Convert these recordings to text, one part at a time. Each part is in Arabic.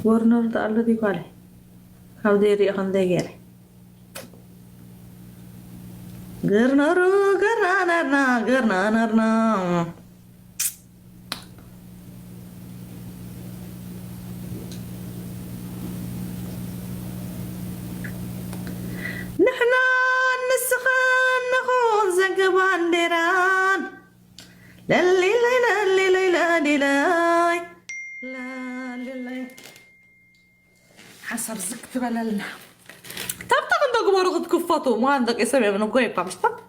ورنر ده الذي قاله هاو ديري أخن ديري قرنرو قرنرنا قرنرنا نحنا نسخن نخون زق بانديران للي لا للي لا لا لا للي حسب زكت بللنا طب عندك مرغد كفاتو ما عندك اسمي من قوي قمشطة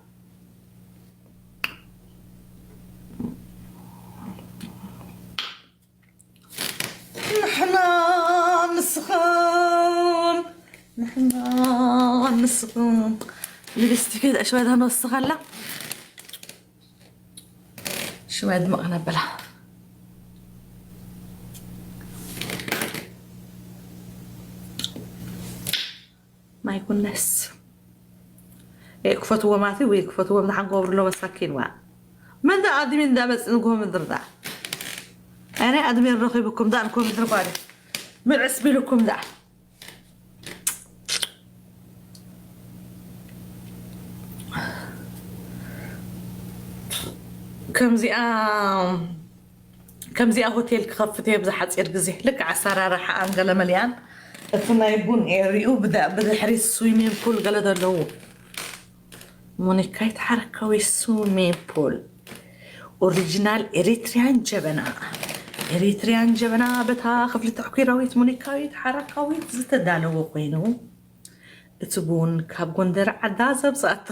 نحنا نسخن نحنا نسخن اللي بيستفيد شوية هنا السخن لا شوية دماغنا بلا ما يكون ناس يكفتوا ماتي ويكفتوا من حق قبر له مساكين وا من ذا ادمين ذا بس انكم من دردا انا ادمين رقيبكم ذا انكم من درباري من عسبي لكم ذا كم زي هوتيل كخفتي بزحت صير غزي لك عسارة راح انقل مليان فما يبون يريو بدا حريص سويمين بول قال له مونيكا يتحركوا سويمين بول اوريجينال اريتريان جبنا بتا خفل تحكي رويت مونيكا يتحركوا زتدالو قينو تبون كاب غندر عدازه بصات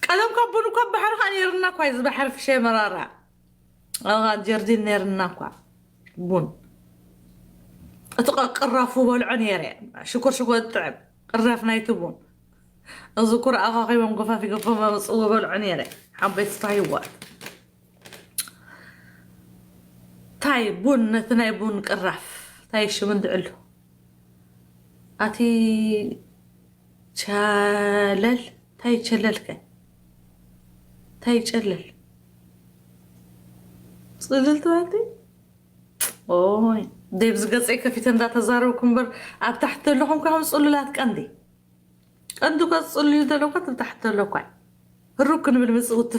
قالوا كبونو كب بحر خان يرنا كويس بحر في شي مرارة جردين نيرنا كوا بون اتقى قرافو بالعنيري شكر تعب قرافنا يتبون الذكور اغاقي ومقفا في قفا مصوبة بالعنيري حبيت طايوات تاي بون نثناي بون قراف تاي شو من دعلو اتي تشالل تاي تشللك تاي تشلل صللت وانتي اوي ديبز قصيك في تندا تزاربكم بر اب تحت لكم كم صللات قندي عندك تصلي دلوقتي تحت لكم الركن بالمسقوط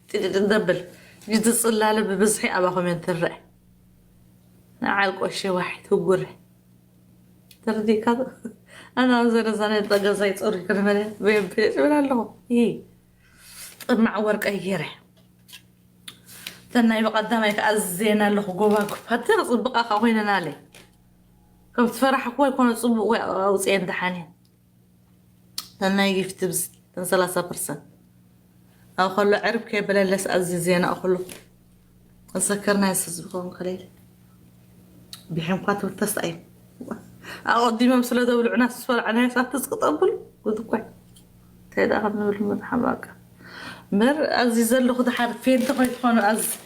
تدبل جيت تصلي على ببزحي اباكم ينترع نعالق وشي واحد هو قره تردي كذا انا زين طقه زي تصوري كلمه بين بيش ولا له هي مع ورق ايره تناي بقدامك ازينا له جواك حتى صبقه خوينا نالي كم تفرح كوي يكون صبق وصين دحانين تناي يجي تبز 3% او خلو عرب كي بلا لس ازينا اخلو ذكرنا يسبقون قليل بحمقات والتسعيم أقضي ما مسلا دول عناس سوال عناس تسقط أبل ودقوع تيدا أخذنا بالمدحماك مر عزيز اللي خد حرفين تقعد تخونوا عزين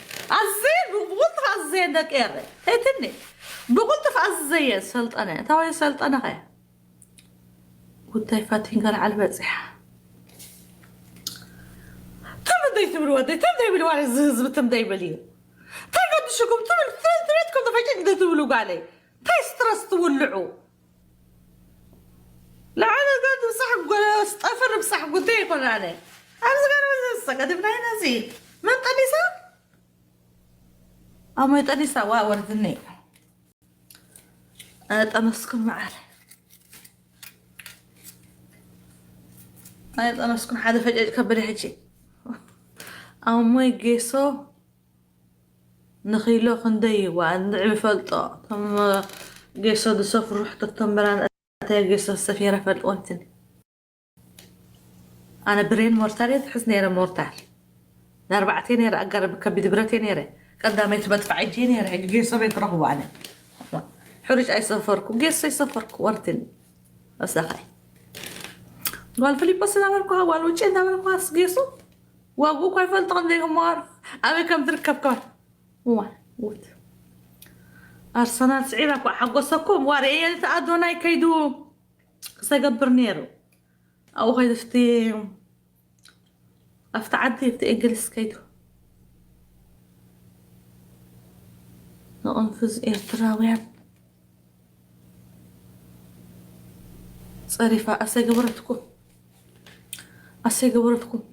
بقولت عزين داك إيري هيتني بقولت في عزين سلطنة تاوي سلطنة غير قلت فاتين قال على البزح تم دايت بالوادي تم داي بالوادي زهز تم داي باليوم تاي شكم تم تريدكم دفعتين قد تقولوا علي تاي سترس تولعوا لا انا قاعد بصح ولا استغفر بصح قلت لكم انا قاعد قاعد بناي نزيد من طنيسه او ما طنيسه وردني انا اسكن معاه انا اسكن حدا فجاه كبر هجي او ما يقيسو نخيلو خندي وعند فلطه ثم قيسو دسوف رحت التمران تيجيس السفيرة فالقوتني أنا برين مورتالي تحسني أنا مورتال 4 ينير أقرب كبد برتين ينير قدام يتبدفع ينير هيجيس بيت رهو عنه حرج أي سفركم قيس أي سفركم ورتني بس أخي قال فيليب بس نعملكوا هوا وجه نعملكوا هاس قيسو وأبوك هاي فلطان ديهم مار أبي كم تركب كمان مو وات أرسنال سعيدك وحق وسكم واري تأدونا يكيدو سيقبر نيرو أو هاي دفتي أفتعدي بتأجلس كيدو نأنفذ إرتراويان صريفة أسي قبرتكم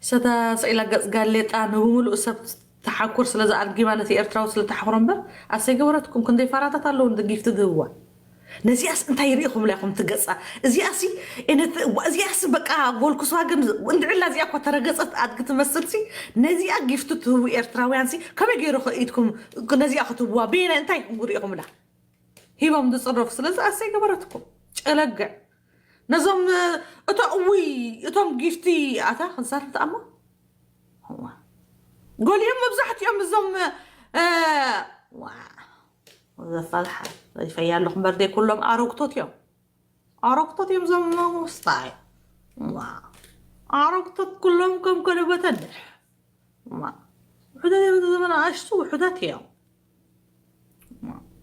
ستا سئلا قال لي أنا بملء سبت تحكر سلازا أرجي مالتي إرتراو سلا تحكرن بر أسي قبرتكم كنتي فراتة اللون دقيفت دوا نزي أس أنت يريكم لكم تقصى زي أسي زي أس بقى أقول كسواجن وندعي زي أكو ترقصت أدقت مسلسي نزي أجيفت تو إرتراويان سي كم يجيرو خيتكم نزي أخطبوا بينا أنت يقوليكم لا هي ما متصرف سلازا أسي قبرتكم ألقى نظام أتوم جيفتي أتا خنصرت أما هو قول يوم بزحت يوم الزم وذا فالحة فيال لهم بردي كلهم أروقتوت يوم زم مستعي أروقتوت كلهم كم كانوا بتنح حداتي زمان عشتو حداتي يوم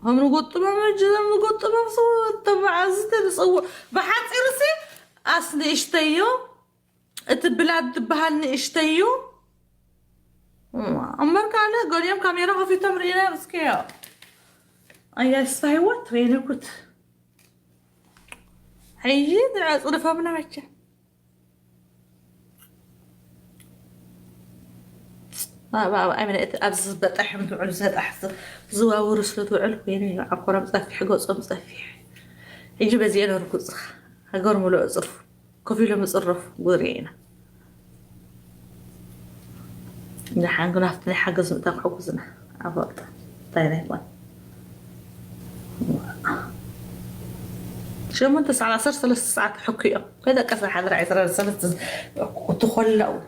هم نقطة ما مجزم نقطة ما صوت تبع زتر بحث إرسي أصلي اشتيو البلاد بهالني اشتيو أمر كان قول يوم كاميرا في تمرينة بس كيا أي استوت وين كنت هيجي درس ولا فهمنا متى ما أمين أبز بتحم تعل زاد أحس زواور رسلت وعل وين عقرة مصفي حقوق مصفي يجي بزيادة ركوز هجر ملو أصرف كفي له مصرف قرينا نحن قلنا فتني حجز متاع حجزنا عبارة طيب هون شو ما أنت على 3 ساعات حكية كذا كسر حضر عشر سنة وتخلق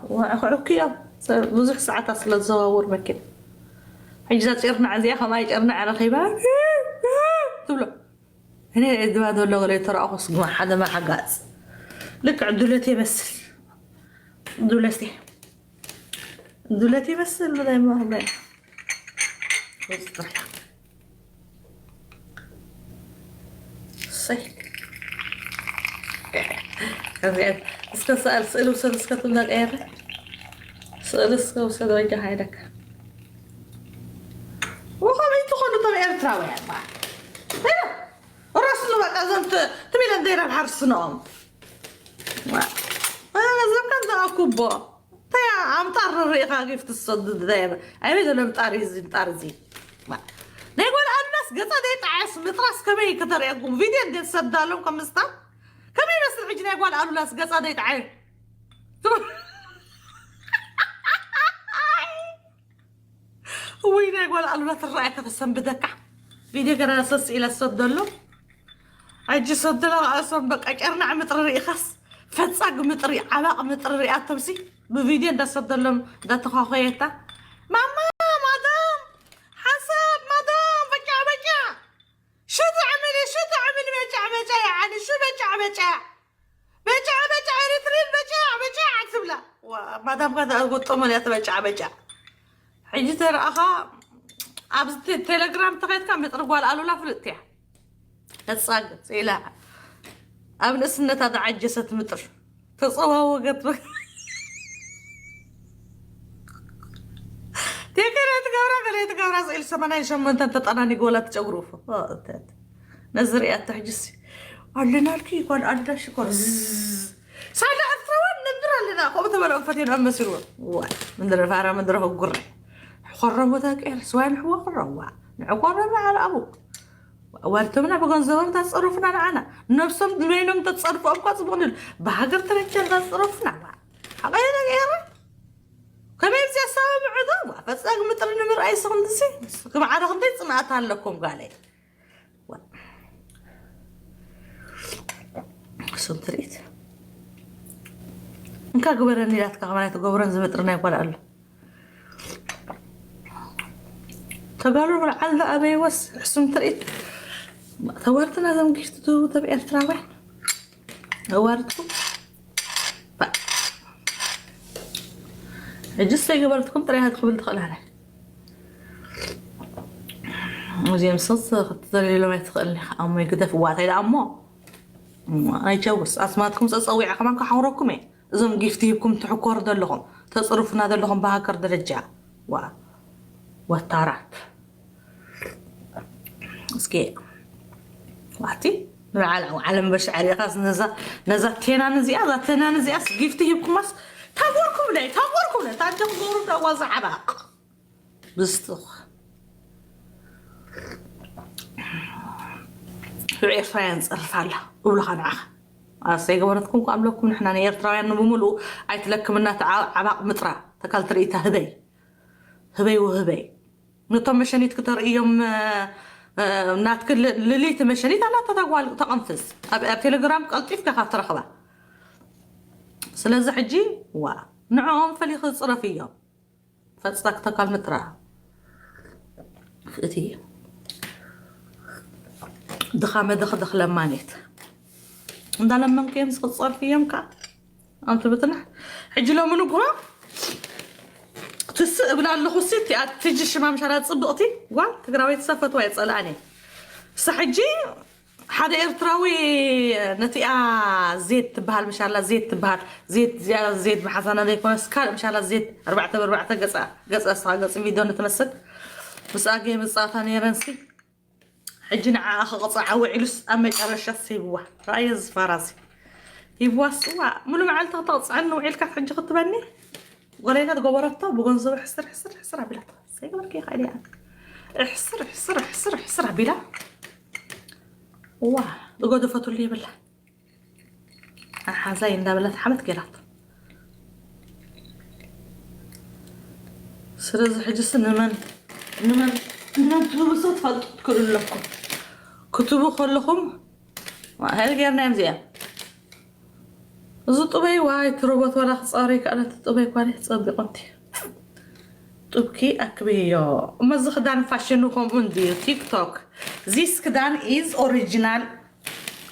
وحكية بزح ساعات أصل الزواور مكان حجزات إرنا عزيها ما يجرنا على الخيبان تقول هنا الدواء دول لغلي ترى أخص جوا حدا ما حجاز لك عدولتي بس دولتي بس اللي دايما هذا وصلت صحيح اسكت سأل اسكت من الآخر سأل اسكت وجه هيدك وخلي تدخلوا طبيعي تراوي هنا ورسلوا بقى زنت تبي ندير الحرس نوم أنا زمان كنت أكبر تيا عم طار الريقة كيف تصد دايما عميد ولا مطارزين نقول الناس قصدي تعس متراس كمي كتر يقوم فيديو ندير صدالهم كم مستر كمي بس العجنة يقول قالوا ناس قصدي تعس وين يقول قالوا لا ترى كذا سنبدك فيديو كان أساس إلى صدالهم أجي صدلا أصلا بق أجرنا عم ترى خاص فتساق مطري علاقة مطري أتمسي بفيديو ده صدلهم ده تخاخيته ماما مدام حسب مدام بجع شو تعملي بجع يعني شو بجع ريترين بجع أكتب له ومدام كذا أقول طمن يا بجع حيجي ترى أخا أبز تليجرام تغيت كم يطرقوا قالوا لا فلتيها تساقط إلى أبن السنة هذا عجست متر تصوها وقت تقرا زي السمنة يشم أنت تطناني قولة تجوروفه نزري أتحجسي علنا الكي قال أنت شكر ساعة أثروان ندرا لنا قوم تبرع فتين أم سرور ندرا فارا ندرا قرر خرم وذاك سواء هو خرم نعقرنا على أبوك وارتمنا بقول زمان تصرفنا معنا نفس بينهم تتصرفوا أبقى صبون بهاجر ترجع تصرفنا حقيقة غيره كم يبزي السبب عذابه بس أقوم ترى نمر أي صندسي كم عاد خديت صنعتها لكم قالي سنتريت إنك قبرني لا تكملت قبرن زمترنا يقول الله تقالوا العل أبي وس سنتريت ثورتنا زم كيشتو تبي أتراوح ثورتكم جسي قبلتكم ترى هاد قبل دخل عليه وزي مصص تدري لو ما يدخل أمي كده في وقت إذا أمه أنا جوز أسمعتكم سأسوي كمان كحوركم زم جفتيكم تحكور دلهم تصرفنا دلهم بهاكر درجة والتارات اسكي وقتي على مشاعري خاص نزتنا نزي أس جفتيكم مس تابوركم لي تعجب دورو دوازع عباق بستخ في فرنسا الفعلة ولا خناخ سيقبرتكم قبلكم نحن نيرتراويان بملو عيت لك منا عباق مطرة تكال تريتها هبي وهبي نطم مشانيت كتر ايوم ناتك لليت مشانيت انا تتقوال تقنفس اب تليجرام قلطيف كخاف ترخبه سلازح حجي نعم فليخذ صرفيهم فتستك تكال مطرة فتي دخامة دخ لمانيت دا لما كان صار فيهم كا انت بتنا حجي لو منو قوا تس بلا له خصيتي تجي شمام شرات صبقتي قوا تقراوي تسفت ويصلاني صحجي حدا ارتراوي نتيا زيت بهال مش الله زيت بهال زيت زياده زيت بحسنه ليكون سكال مش الله زيت 4 قصه فيديو نتمسك بس اجي مصاطاني رنسي حجنا قصع وعلس أما يقرش سيبوه رايز فراسي يبوا سوا منو معلت تطص عنه وعيلك حج خطبني ولينا تقبرته بقنصب حسر بلا سيقبر كي خالي احسر بلا واه تقعد فتو لي بالله حزين ده بلا حمد كيرات سرز حجس نمن تبو صدفة تذكروا لكم كتبوا خلكم هل غيرنا مزيان زطبي واي تروبت ولا خصاري كأنا تطبي كوالي تصبقتي طبكي أكبيو مزخ دان فاشنوكم عندي تيك توك this كدان is original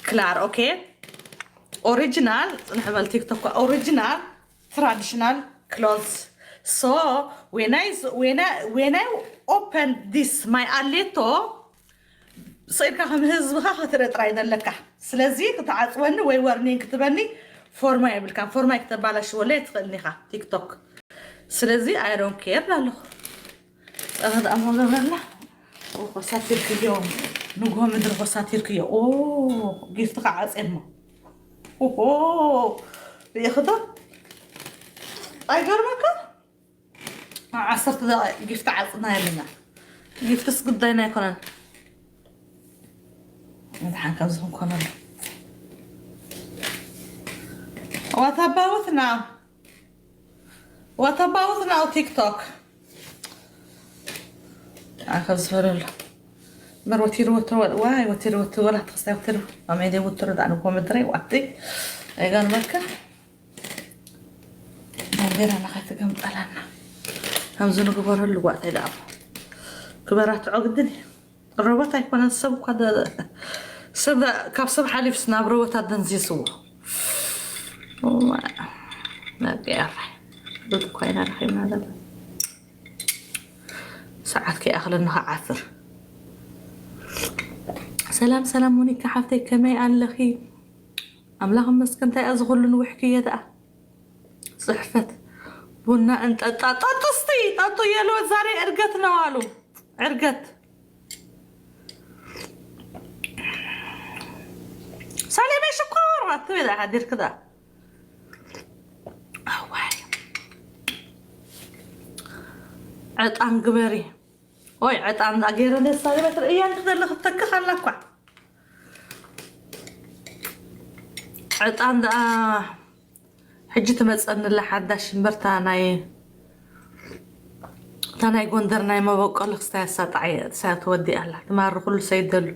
كلار أوكي original نحمل تيك توك original traditional clothes so when I open this my alito صير كهم هزبها خاطر تراينا لك سلازي تعصوني وي ورني كتبني فورما يبل كان فورما يكتب على شو ولا تخلني خا تيك توك سلازي I don't care لا هذا أمر لا وخساتير كيوم نقوم ندير خساتير كيوم أوه جيت قاعد إلما أوه ياخذها أيقرمك عصرت جيت عصنا لنا جيت سقط دينا يكون نحن كمزهم كنا وتباوثنا تيك توك أخذ فرل مروتير وتر واي وتر ولا تخسي وتر ما يدي وتر ده أنا كم دري وقتي أيقان مكة ما غير أنا خايفة كم تقلنا هم زنوا كبار الوقت يلعب كبارات عقدني الروبوت يكون السبب هذا سبب كابسب حالي في سناب روبوت هذا نزي سوا ما بيعرف قلت كوينا رحيم هذا ساعات كي أخل إنها عثر سلام مونيكا حفتي كمي قال لخي أملاهم مسكنتي أزغل وحكي ده صحفت بنا أنت تطستي تطو يلو زاري عرقت نوالو عرقت سالي شكور ما تبي ده حدير كده أواي عطان قبري اوي عطان اغير ده سالي بتر ايان كده اللي خطك خلاك عطان ده حجي تمصن لحداش برتا ناي تاناي غندر ناي ما بقول ساعه ساعه ودي الله تمر كل سيدل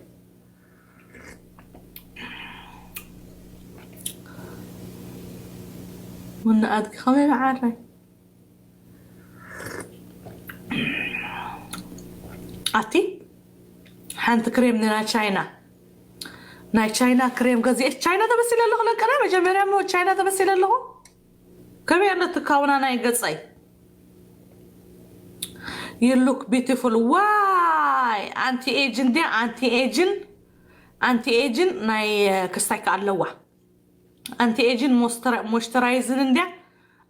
من ادك خلينا عارف أتي حنت كريم ناي تشاينا كريم غزي تشاينا ده بس له لك انا مجمريا مو تشاينا ده بس له كم يلا تكاونا ناي غصاي you look beautiful واي انتي ايجن ناي كستايك علوا انتي ايجين موسترايزن انديا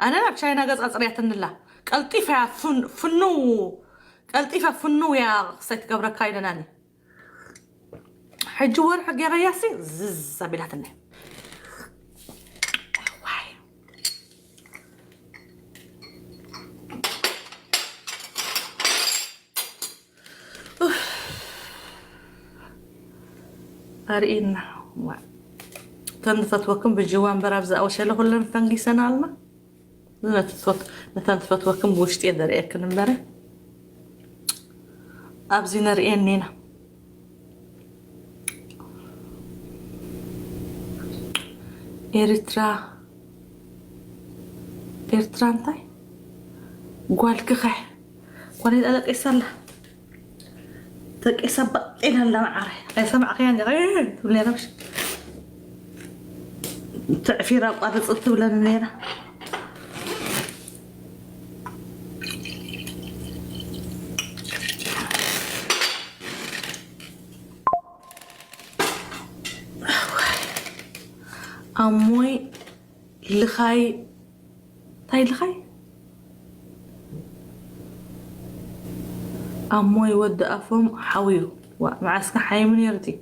انا بشاينا قص اصرياتن الله قلطيفه فنو قلطيفه فنو يا سيت قبرك كايدناني حج ور حق يا غياسي زز بلاتني واي ارينا تنفتوكم بالجوان برافز او شيء لغلن فنجي سنه الما نتفتوكم بوشتي يدري اكن مباري ابزي نرئينينا إريترا انتاي قوالك خي قوالي أدك إسالة تك إسابة إلها اللي معاري إسابة أخياني غير تولي رمش تعفيرا وقادت أطولة نينا أموي لخاي تاي لخاي أموي ود أفهم حويو ومعسك حي من يرتي